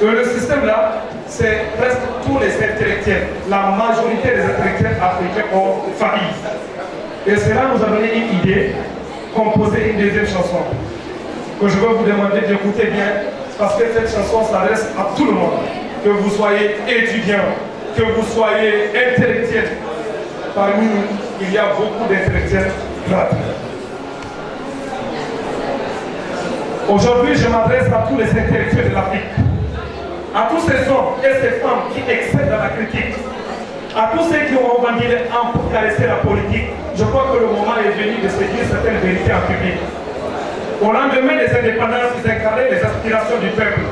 Le système là, c'est presque tous les intellectuels. La majorité des intellectuels africains ont failli. Et cela nous a donné une idée, composer une deuxième chanson, que je vais vous demander d'écouter bien, parce que cette chanson s'adresse à tout le monde. Que vous soyez étudiant, que vous soyez intellectuel. Parmi nous, il y a beaucoup d'intellectuels gratuits. Aujourd'hui, je m'adresse à tous les intellectuels de l'Afrique, à tous ces hommes et ces femmes qui excellent dans la critique, à tous ceux qui ont vendu les armes pour caresser la politique. Je crois que le moment est venu de se dire certaines vérités en public. Au lendemain des indépendances, ils incarnaient les aspirations du peuple.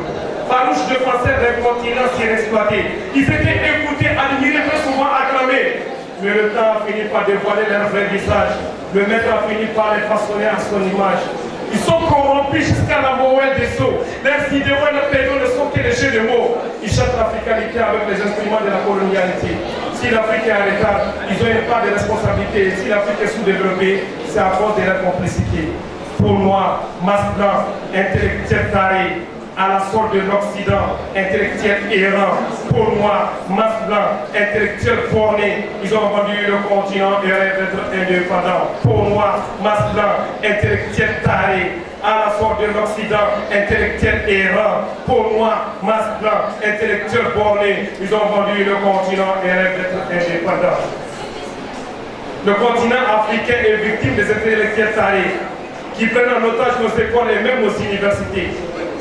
Farouches défenseurs d'un continent surexploité. Ils étaient écoutés, admirés, très souvent acclamés. Mais le temps a fini par dévoiler leur vrai visage. Le maître a fini par les façonner à son image. Ils sont corrompus jusqu'à la moelle des seaux. Leurs idéaux et leurs pédaux ne sont que des jeux de mots. Ils chantent l'africanité avec les instruments de la colonialité. Si l'Afrique est en retard, ils ont une part de responsabilité. Si l'Afrique est sous-développée, c'est à cause de leur complicité. Pour moi, masculin, intellectuel taré, à la sorte de l'Occident, intellectuel errant. Pour moi, masculin, intellectuel borné, ils ont vendu le continent et rêvent d'être indépendants. Pour moi, masculin, intellectuel taré, à la sorte de l'Occident, intellectuel errant. Pour moi, masculin, intellectuel borné, ils ont vendu le continent et rêvent d'être indépendants. Le continent africain est victime des intellectuels tarés qui prennent en otage nos écoles et même nos universités.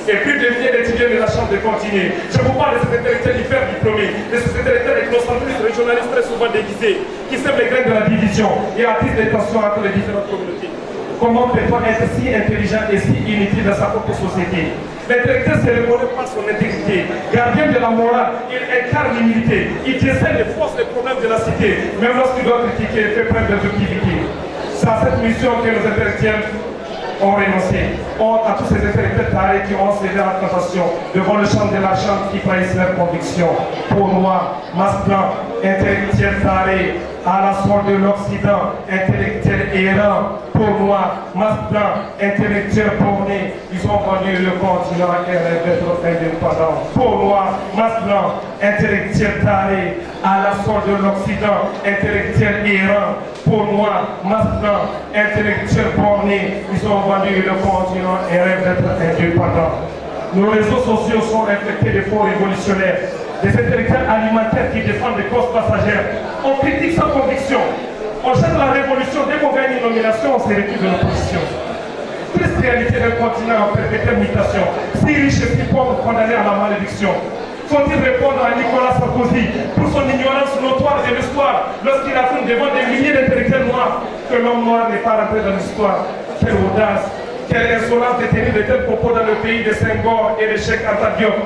Et puis de milliers d'étudiants de la chance de continuer. Je vous parle de ces intellectuels hyper diplômés, de ces intellectuels ethnocentristes, régionalistes très souvent déguisés, qui sèment les graines de la division et attisent les tensions entre les différentes communautés. Comment peut-on être si intelligent et si inutile dans sa propre société? L'intellectuel se reconnaît par son intégrité. Gardien de la morale, il incarne l'humilité. Il décèle les forces, les problèmes de la cité. Même lorsqu'il doit critiquer, il fait preuve d'objectivité. C'est à cette mission que nos intellectuels ont renoncé. Honte à tous ces intellectuels tarés qui ont cédé à la tentation devant le champ de la chambre qui trahissent leurs convictions. Pour moi, masculin, intellectuel taré, à la sorte de l'Occident, intellectuel errant. Pour moi, masculin, intellectuel borné, ils ont vendu le continent et rêvent d'être indépendants. Pour moi, masculin, intellectuel taré, à la sorte de l'Occident, intellectuel errant. Pour moi, masculin, intellectuel borné, ils ont vendu le continent et rêvent d'être indépendants. Nos réseaux sociaux sont infectés de faux révolutionnaires, des intellectuels alimentaires qui défendent des causes passagères. On critique sans conviction. On cherche la révolution. Dès qu'on gagne une nomination, on se retire de l'opposition. Triste réalité d'un continent en perpétuelle mutation. Si riche et si pauvre, condamné à la malédiction. Faut-il répondre à Nicolas Sarkozy pour son ignorance notoire de l'histoire lorsqu'il affirme devant des milliers d'intellectuels noirs que l'homme noir n'est pas rentré dans l'histoire? Quelle audace, quelle insolence de tenir de tels propos dans le pays de Senghor et de Cheikh Anta Diop.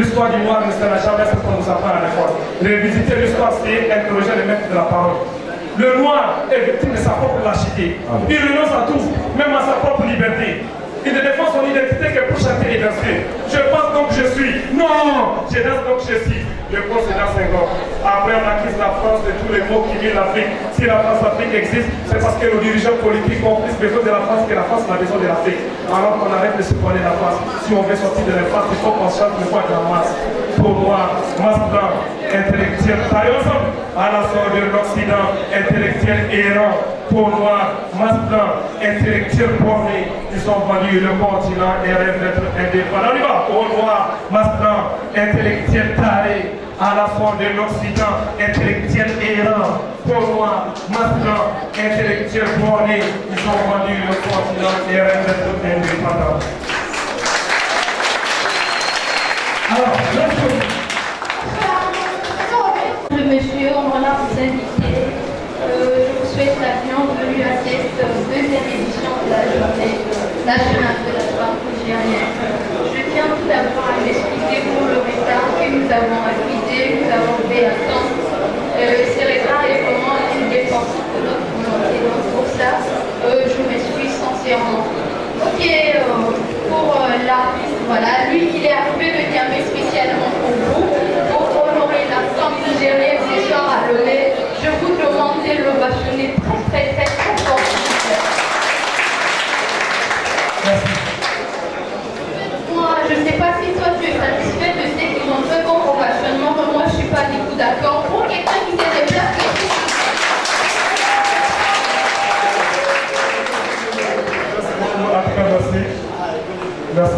L'histoire du noir ne sera jamais ce qu'on nous apprend à l'école. Révisiter l'histoire, c'est interroger les maîtres de la parole. Le noir est victime de sa propre lâcheté. Il renonce à tout, même à sa propre liberté. Il ne défend son identité que pour chanter et danser. Je pense donc je suis. Non, je danse donc je suis. Le pont c'est dans Senghor. Après on acquise la France de tous les mots qui viennent l'Afrique. Si la France-Afrique existe, c'est parce que nos dirigeants politiques ont plus besoin de la France que la France n'a besoin de l'Afrique. Alors qu'on arrête de se prendre la France. Si on veut sortir de l'impasse, il faut qu'on chante le voix de la masse. Pour moi, masse blanc, intellectuel, taille ensemble. À la sorte de l'Occident, intellectuel errant. Pour moi, masse blanc, intellectuel borné. Ils ont vendu le continent et rêvent d'être indépendants. On y va. Pour moi, masse blanc, intellectuel taré. À la sorte de l'Occident, intellectuel errant. Pour moi, masse blanc, intellectuel borné. Ils ont vendu le continent et rêvent d'être indépendants. Alors, monsieur, on va vous inviter. Je vous souhaite la bienvenue à cette deuxième édition de la journée nationale de la femme nigérienne. Je tiens tout d'abord à m'expliquer pour le retard que nous avons accusé, nous avons fait attendre. Ce retard est vraiment indépendant de notre volonté. Donc pour ça, je m'excuse sincèrement. Ok, pour l'artiste, voilà, lui il est arrivé de Niamey spécialement pour vous, pour honorer la femme nigérienne des gens à Lomé. Je vous demande de l'ovationner très fort. Merci.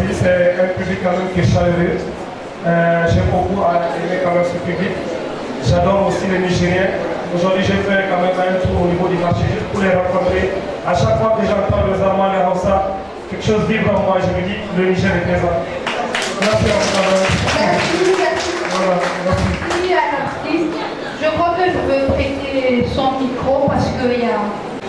merci. C'est un public quand même qui est chaleureux. J'ai beaucoup aimé quand même ce public. J'adore aussi les Nigériens. Aujourd'hui, j'ai fait quand même un tour au niveau du marché juste pour les rencontrer. À chaque fois que j'entends les Allemands, les Hausa, quelque chose vibre en moi. Je me dis, le Niger est présent. Merci à vous. Voilà, merci. Merci à l'artiste. Je crois que je veux prêter son micro parce qu'il y a...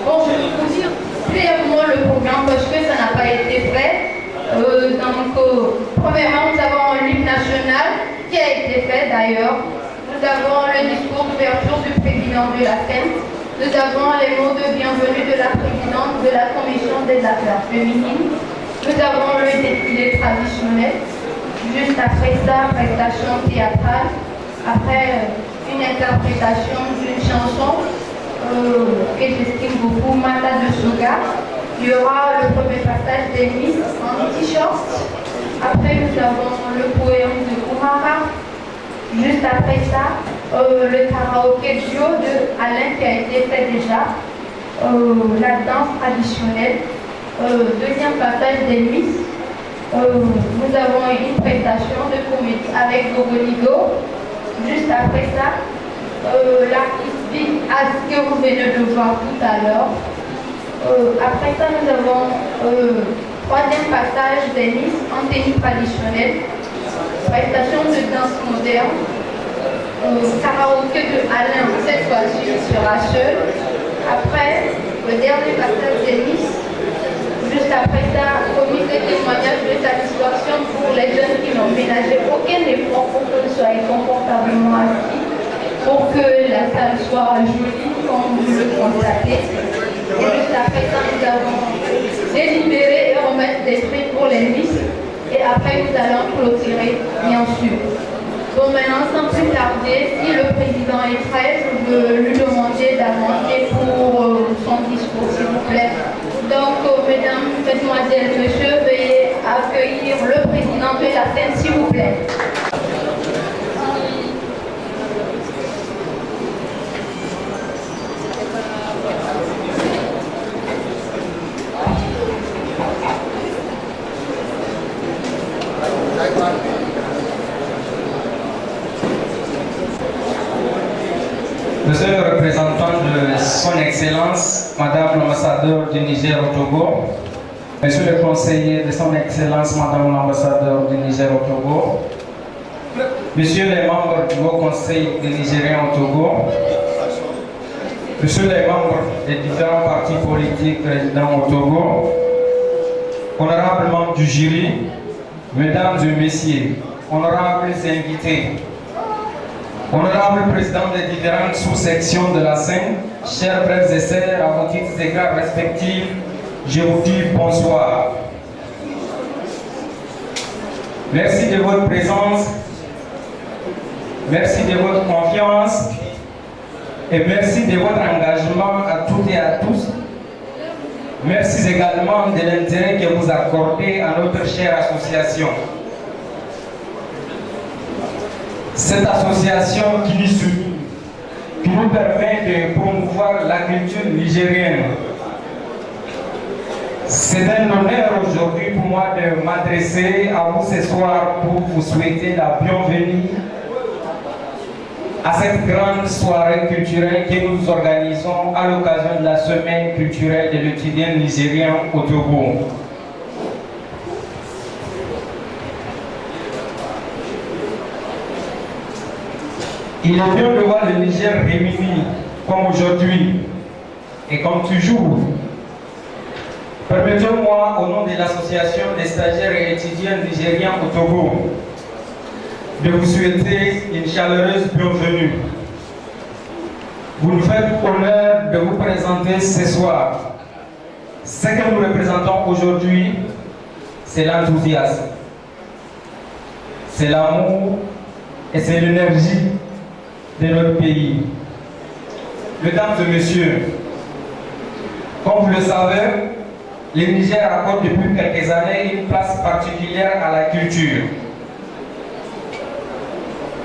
Bon, je vais vous dire brièvement le programme parce que ça n'a pas été fait. Premièrement, nous avons l'hymne national qui a été fait d'ailleurs. Nous avons le discours d'ouverture du président de la FEM. Nous avons les mots de bienvenue de la présidente de la commission des affaires féminines. Nous avons le défilé traditionnel. Juste après ça, prestation théâtrale. Après, une interprétation d'une chanson que j'estime beaucoup, Mata de Soga. Il y aura le premier passage des Miss en t-shirt. Après, nous avons le poème de Kumara. Juste après ça, le karaoké duo de Alain qui a été fait déjà. La danse traditionnelle. Deuxième passage des Miss. Nous avons une prestation de comédie avec Gogoligo. Juste après ça, l'artiste que vous venez de voir tout à l'heure. Après ça, nous avons troisième passage des Miss en tenue traditionnelle, prestation de danse moderne, karaoké de Alain, cette fois-ci sera seul. Après, le dernier passage des Miss. Juste après ça, commis des témoignages de satisfaction pour les jeunes qui n'ont ménagé aucun effort pour que vous soyez confortablement assis, pour que la salle soit jolie comme vous le constatez. Et juste après ça, nous avons délibéré et remettre des prix pour les Miss. Et après, nous allons clôturer, bien sûr. Bon, maintenant, sans plus tarder, si le président est prêt, je veux lui demander d'avancer pour son discours, s'il vous plaît. Donc, mesdames, mesdemoiselles, messieurs, veuillez accueillir le président de la scène, s'il vous plaît. Monsieur le représentant de Son Excellence, Madame l'ambassadeur du Niger au Togo, Monsieur le conseiller de Son Excellence, Madame l'ambassadeur du Niger au Togo, Monsieur les membres du Haut Conseil des Nigériens au Togo, Monsieur les membres des différents partis politiques résidents au Togo, honorables membres du jury, Mesdames et Messieurs, honorables invités, honorables présidents des différentes sous-sections de la Seine, chers frères et sœurs, à vos titres et grades respectifs, je vous dis bonsoir. Merci de votre présence, merci de votre confiance et merci de votre engagement à toutes et à tous. Merci également de l'intérêt que vous accordez à notre chère association. Cette association qui nous permet de promouvoir la culture nigérienne. C'est un honneur aujourd'hui pour moi de m'adresser à vous ce soir pour vous souhaiter la bienvenue à cette grande soirée culturelle que nous organisons à l'occasion de la semaine culturelle de l'étudiant nigérien au Togo. Il est bien de voir le Niger réuni comme aujourd'hui et comme toujours. Permettez-moi, au nom de l'association des stagiaires et étudiants nigériens au Togo, de vous souhaiter une chaleureuse bienvenue. Vous nous faites honneur de vous présenter ce soir. Ce que nous représentons aujourd'hui, c'est l'enthousiasme, c'est l'amour et c'est l'énergie de notre pays. Mesdames et messieurs, comme vous le savez, le Niger accorde depuis quelques années une place particulière à la culture.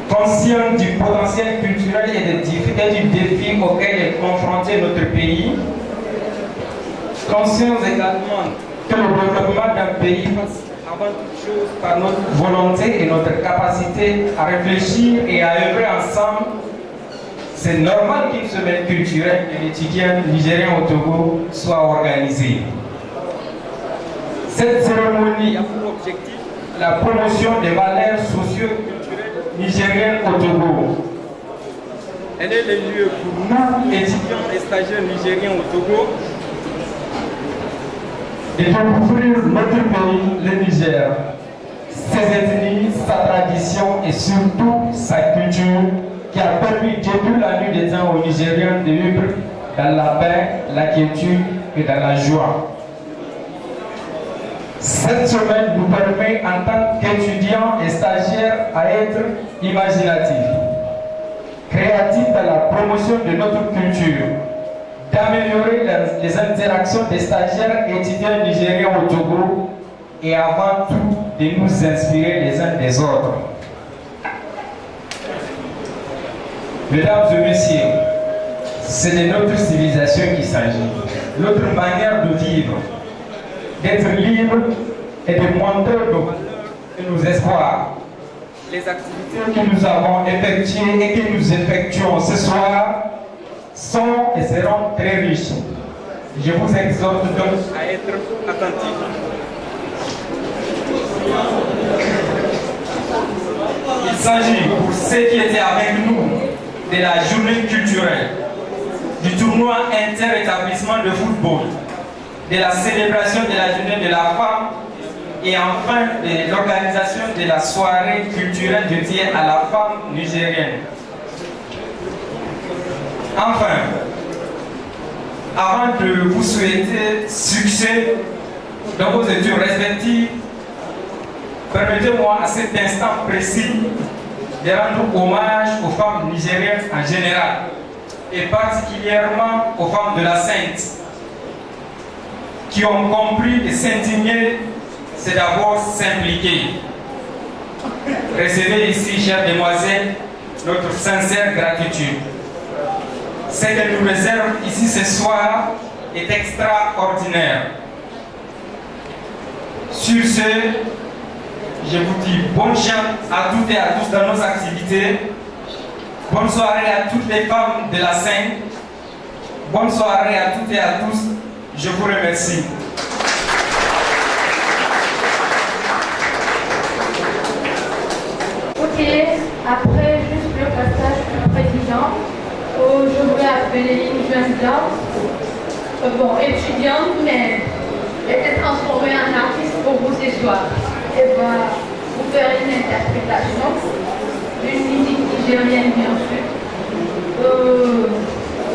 Conscient du potentiel culturel et du défi auquel est confronté notre pays, conscient également que le développement d'un pays passe avant toute chose par notre volonté et notre capacité à réfléchir et à œuvrer ensemble. C'est normal qu'une semaine culturelle de l'étudiant nigérien au Togo soit organisée. Cette cérémonie a pour objectif la promotion des valeurs socio-culturelles nigériennes au Togo. Elle est le lieu pour nous, étudiants et stagiaires nigériens au Togo, de découvrir notre pays, le Niger, ses ethnies, sa tradition et surtout sa culture qui a permis depuis la nuit des temps aux Nigériens de vivre dans la paix, la quiétude et dans la joie. Cette semaine nous permet en tant qu'étudiants et stagiaires à être imaginatifs, créatifs dans la promotion de notre culture, d'améliorer les interactions des stagiaires et étudiants nigériens au Togo et avant tout de nous inspirer les uns des autres. Mesdames et messieurs, c'est de notre civilisation qu'il s'agit, notre manière de vivre, d'être libre et de montrer nos valeurs et nos espoirs. Les activités que nous avons effectuées et que nous effectuons ce soir sont et seront très riches. Je vous exhorte donc à être attentifs. Il s'agit pour ceux qui étaient avec nous de la journée culturelle, du tournoi inter-établissement de football, de la célébration de la journée de la femme et enfin de l'organisation de la soirée culturelle dédiée à la femme nigérienne. Enfin, avant de vous souhaiter succès dans vos études respectives, permettez-moi à cet instant précis de rendre hommage aux femmes nigériennes en général et particulièrement aux femmes de la Sainte qui ont compris que s'indigner, c'est d'abord s'impliquer. Recevez ici, chères demoiselles, notre sincère gratitude. Ce qu'elle nous réserve ici ce soir est extraordinaire. Sur ce, je vous dis bonne chance à toutes et à tous dans nos activités. Bonne soirée à toutes les femmes de la Seine. Bonne soirée à toutes et à tous. Je vous remercie. Ok, après juste le passage du président, je voulais appeler une jeune dame, étudiante, mais elle était transformée en artiste pour vous ce soir. Elle va vous faire une interprétation d'une musique nigérienne, bien sûr.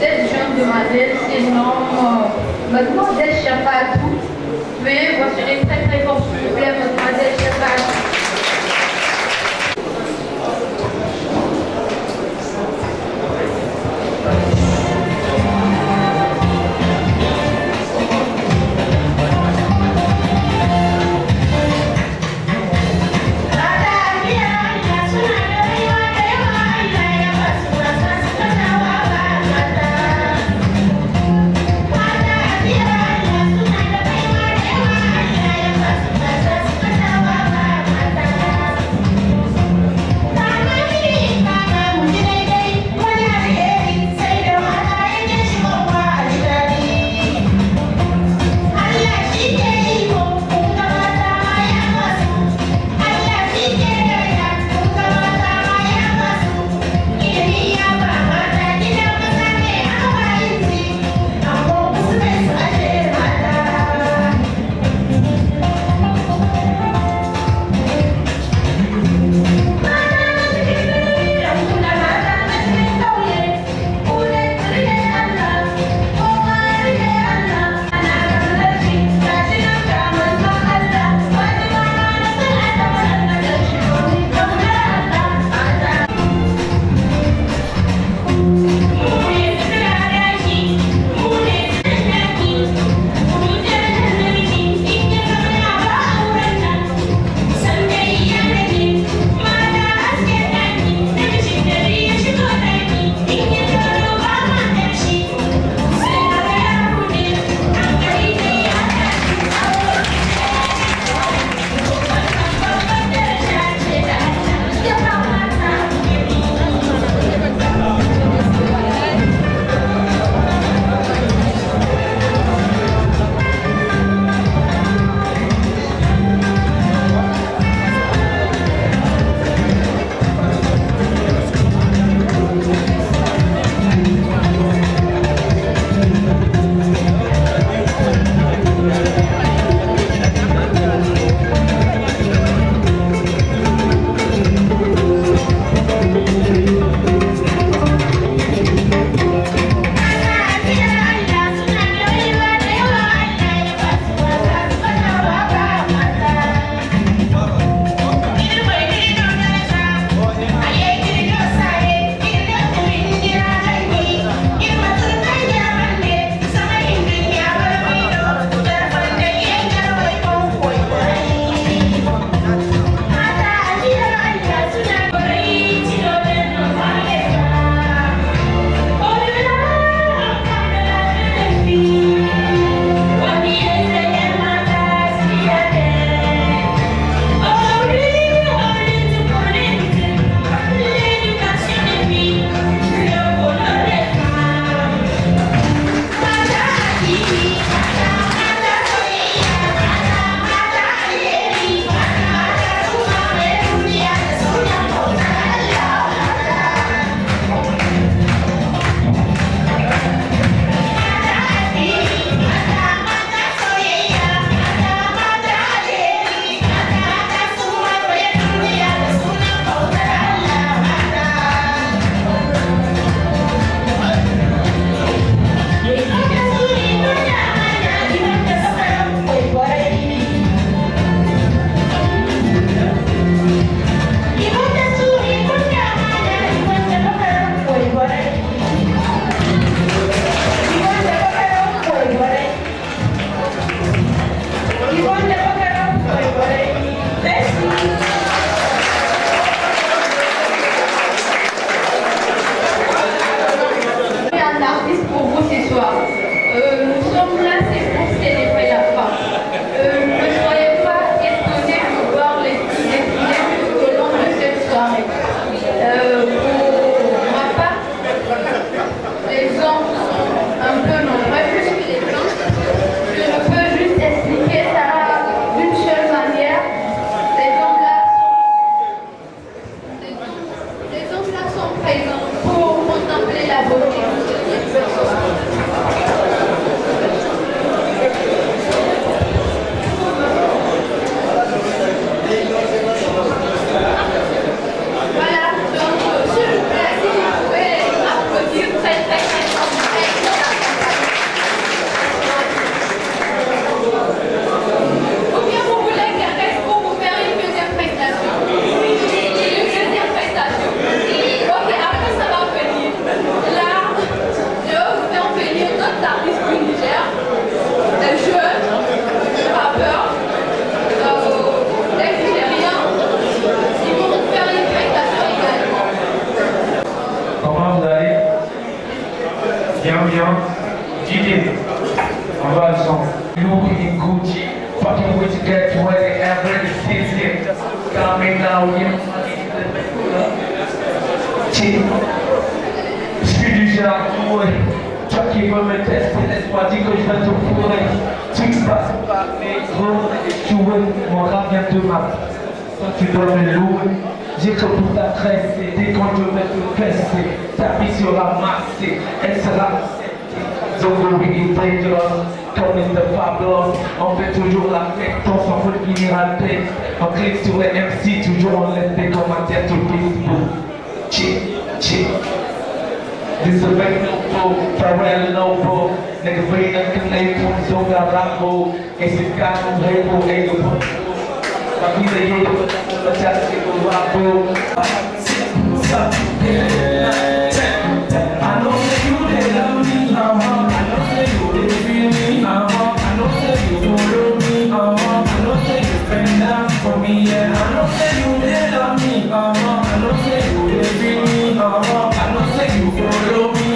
Cette jeune demoiselle se nomme Mademoiselle Chapadou. Mais vous serez très très fort, s'il vous plaît, Mademoiselle Chapadou. Thank you. viens. Didier, on va ensemble. Louis et Gucci, fucking with you get wherever it is here. Coming now, you know, je suis du genre fourré. Toi qui veux me tester, laisse-moi dire que je vais te fourrer. Tu passes par mes gros échoués, mon rap vient de ma. Toi tu dois me louer. J'ai que pour ta tresse, et dès quand je vais te fesser, ta vie sera massée, elle sera Zongo Biggie Dangerous, comme Mr. Pablo, on fait toujours la fête, on s'en fout de finir à tête. On clique sur les MC, toujours on laisse des commentaires sur Facebook. Chick, chick. This is a big no-go, Pharrell Lobo. Nigga bring up the name from Zoga Rambo. Esse cara no rebo, ego pro. A vida é eu, a chata que eu rabo. I know that you they love me, I know that you they feel me, I know that you follow me, I know that you spend down for me, yeah. I know that you they love me, I know that you they feel me, I know that you follow me,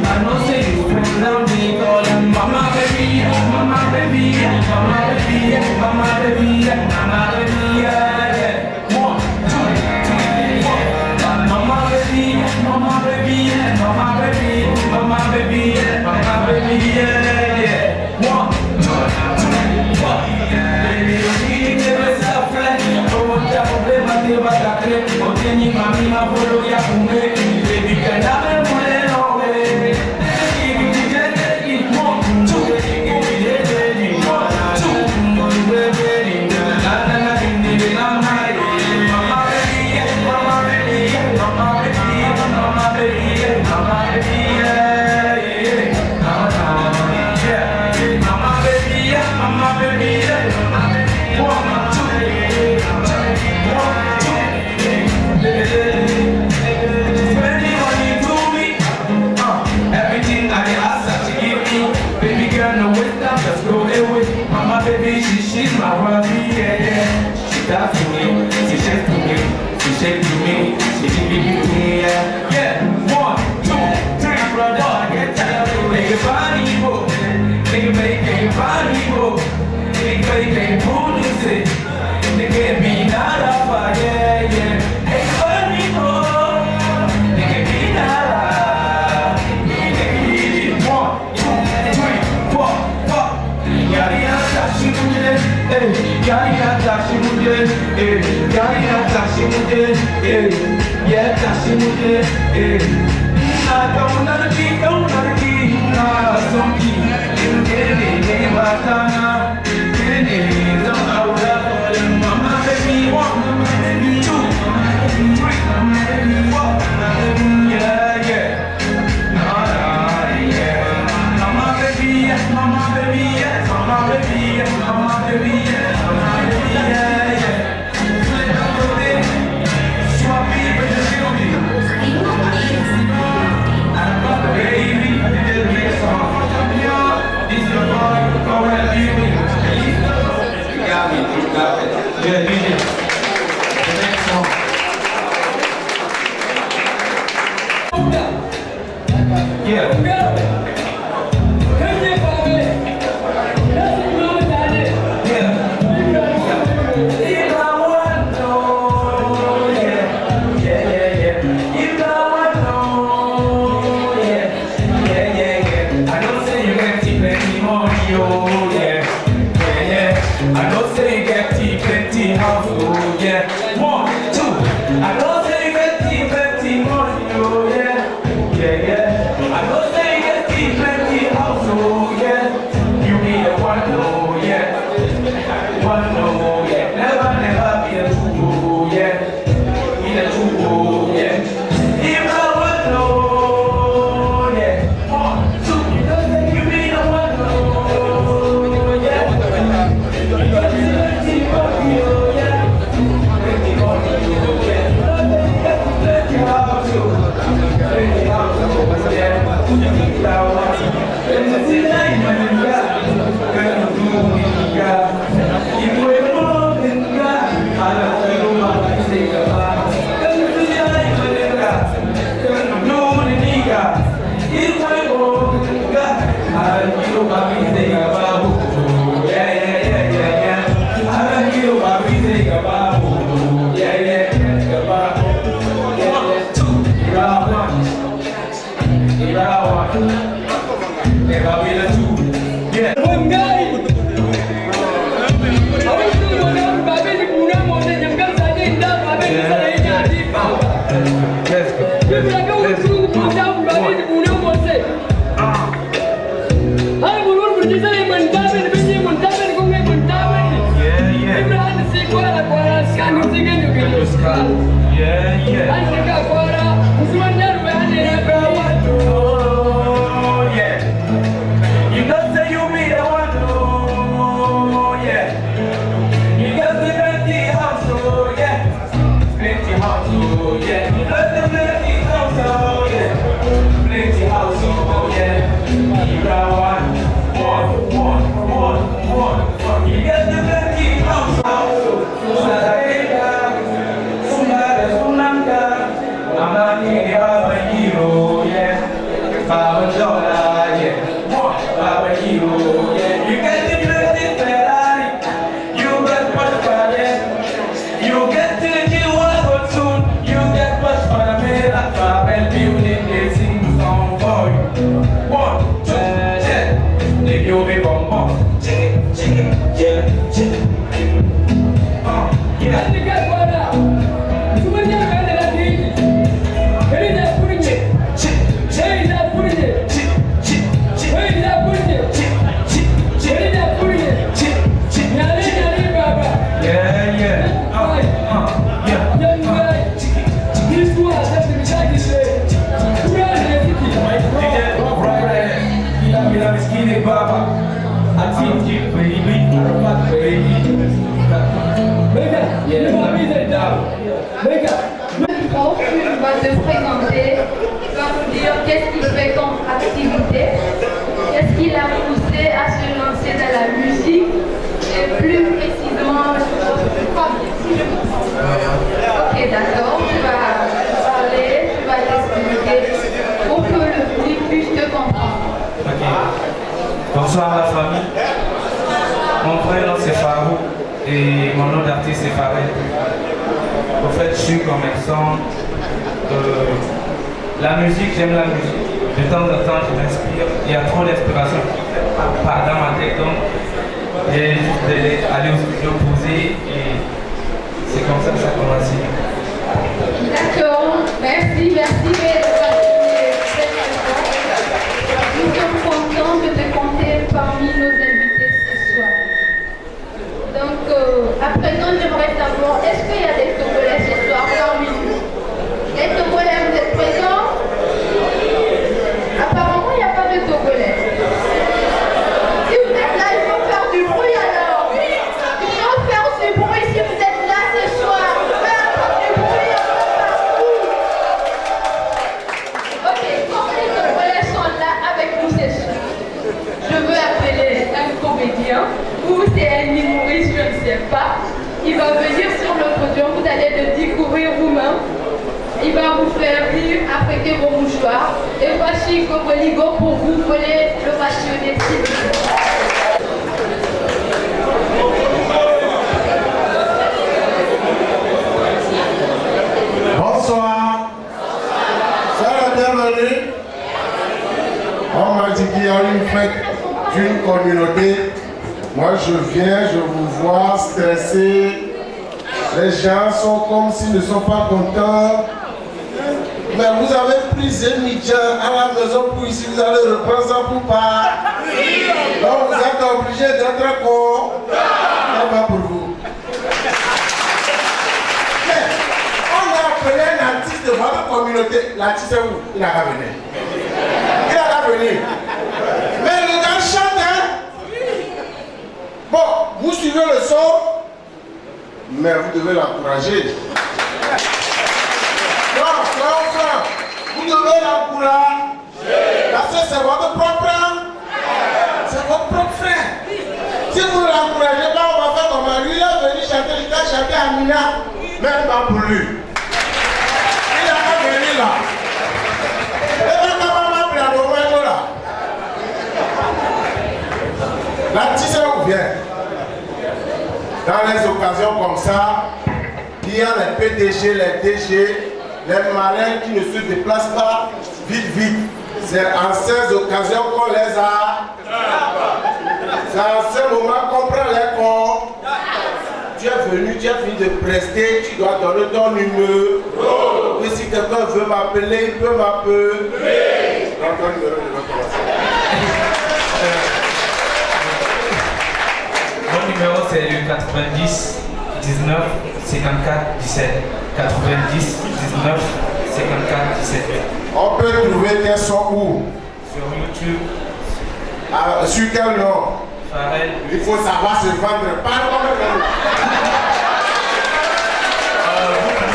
I know that you spend down me, call them mama baby, mama baby, mama baby, mama baby, mama baby, yeah. 1, 2, 3, 4. Mama baby, mama baby, mama baby, mama baby, mama baby, yeah. 1, 2, 3, 4. Baby, you give us a flag. Oh, ya problema te va a creer. O tiene mami ma polo ya kume. Baby, can I be more no way? She's my world, yeah, yeah. She does to me, she shakes to me, she shakes to me, she give it to me, yeah. Yeah, 1, 2, 3, brother, I get tired of nigga body, bro. Nigga make body, bro. Nigga make police it. Nigga be not a fire, yeah, yeah. Hey, body, bro. Nigga be not a. Nigga 1, 2, 3, 4, 4. Yari atashi muje, yari atashi muje, yari atashi muje, yeah atashi muje, don't wanna be, nah, some key, get batana, don't out mama baby 1, 2, 3, 4, yeah, yeah, yeah, mama baby, mama baby, mama baby, mama baby, mama baby, yeah, yeah. Swappy, but you feel me. Baby, this is a song. This is a boy, go ahead. te présenter, tu vas nous dire qu'est-ce qu'il fait comme activité, qu'est-ce qui l'a poussé à se lancer dans la musique, et plus précisément, si je comprends. Ok, d'accord, tu vas parler, tu vas t'expliquer pour que le public puisse te comprendre. Ok. Bonsoir la famille. Mon prénom c'est Farou et mon nom d'artiste c'est Farel. En fait, je suis commerçant. La musique, j'aime la musique. De temps en temps, je m'inspire. Il y a trop d'inspiration dans ma tête. Donc, j'ai juste aller au studio poser et c'est comme ça que ça a commencé. D'accord, merci de partager cette réponse. Nous sommes contents de te compter parmi nos invités ce soir. Donc, à présent, j'aimerais savoir, est-ce qu'il y a des Togolais ce soir parmi nous? Les Togolais, vous êtes présents? Apparemment, il n'y a pas de Togolais. Si vous êtes là, il faut faire du bruit alors. Il faut faire du bruit si vous êtes là ce soir. Faire du bruit un peu partout. Ok, comme les Togolais sont là avec nous ce soir, je veux appeler un comédien ou c'est un humoriste, je ne sais pas. Il va venir sur le podium, vous allez le découvrir vous-même. Il va vous faire rire, affecter vos mouchoirs. Et voici Goboligo pour vous voler le passionné s'il vous plaît. Bonsoir. Ça va, bienvenue. On m'a dit qu'il y a une fête d'une communauté. Moi je viens, je vous vois stressé. Les gens sont comme s'ils ne sont pas contents. Mais vous avez pris Zénidja à la maison pour ici, vous allez reprendre ça pour pas. Donc vous êtes obligé d'être con. Ça va pour vous. Mais on a appelé un artiste de votre communauté. L'artiste est où? Il n'a qu'à venir. Il n'a qu'à venir. Mais le gars chante, hein? Bon, vous suivez le son, mais vous devez l'encourager. Vous devez l'encourager. Parce que c'est votre propre frère. C'est votre propre frère. Si vous ne l'encouragez pas, on va faire comme lui. Il est venu chanter, il a chanté à Mina. Même pas pour lui. Il n'a pas venu là. Il n'a pas pris à l'oreille là. L'artiste où vient. Dans les occasions comme ça, il y a les PDG, les DG, les marins qui ne se déplacent pas vite. C'est en ces occasions qu'on les a. C'est en ce moment qu'on prend les cons. Tu tu es venu, tu as fini de prester, tu dois donner ton numéro. Et si quelqu'un veut m'appeler, il peut m'appeler. Dans ton numéro, je vais commencer. Mon numéro c'est le 90 19 54 17. 90 19 54 17. On peut trouver tes sons où? Sur YouTube. Ah, sur quel nom? Pharrell. Il faut savoir se vendre.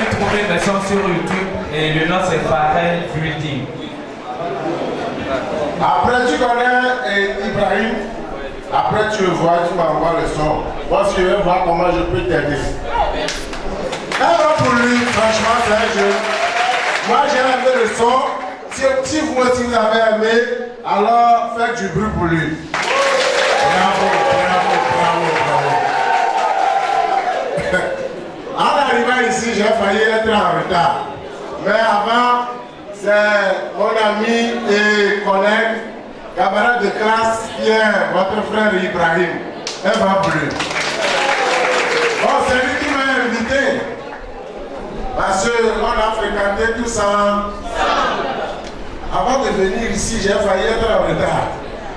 Vous pouvez trouver mes sons sur YouTube et le nom c'est Pharrell Building. Après tu connais Ibrahim. Après tu le vois, tu m'envoies le son. Moi je vais voir comment je peux t'aider. Alors pour lui, franchement c'est un jeu. Moi j'ai aimé le son. Si vous aussi vous avez aimé, alors faites du bruit pour lui. Bravo, bravo, bravo, bravo. En arrivant ici, j'ai failli être en retard. Mais avant, c'est mon ami et collègue, camarade de classe, qui est votre frère Ibrahim. Un va plus. Bon, c'est lui qui m'a invité. Parce qu'on a fréquenté tout ça. Avant de venir ici, j'ai failli être en retard.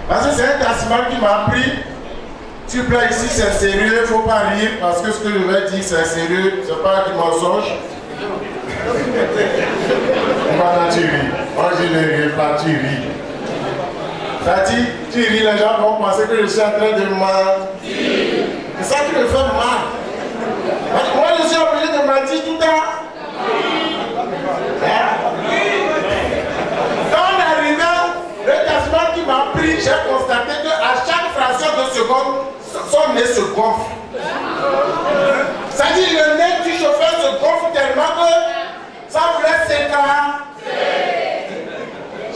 Parce que c'est un taximan qui m'a pris. S'il vous plaît, ici c'est sérieux, il ne faut pas rire parce que ce que je vais dire c'est sérieux, c'est pas du mensonge. Pourquoi tu ris? Moi je ne ris pas, tu ris. Ça dit, tu ris, les gens vont penser que je suis en train de mentir. C'est ça qui me fait mal. Moi je suis obligé de mentir tout le temps. En arrivant, le taximan qui m'a pris, j'ai constaté qu'à chaque fraction de seconde, son nez se gonfle. Ça dit, le nez du chauffeur se gonfle tellement que ça voulait s'écarter.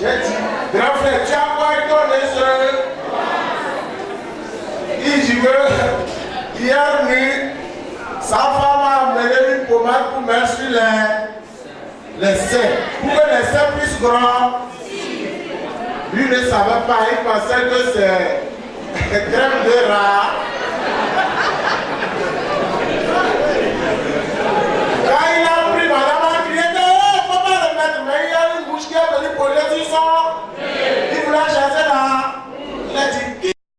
J'ai dit, grand frère, tu as quoi avec ton nez se... Il dit que hier nuit, sa femme a amené une pommade pour mettre sur les seins, pour que les seins puissent grandir. Lui ne savait pas, il pensait que c'est crème de rat.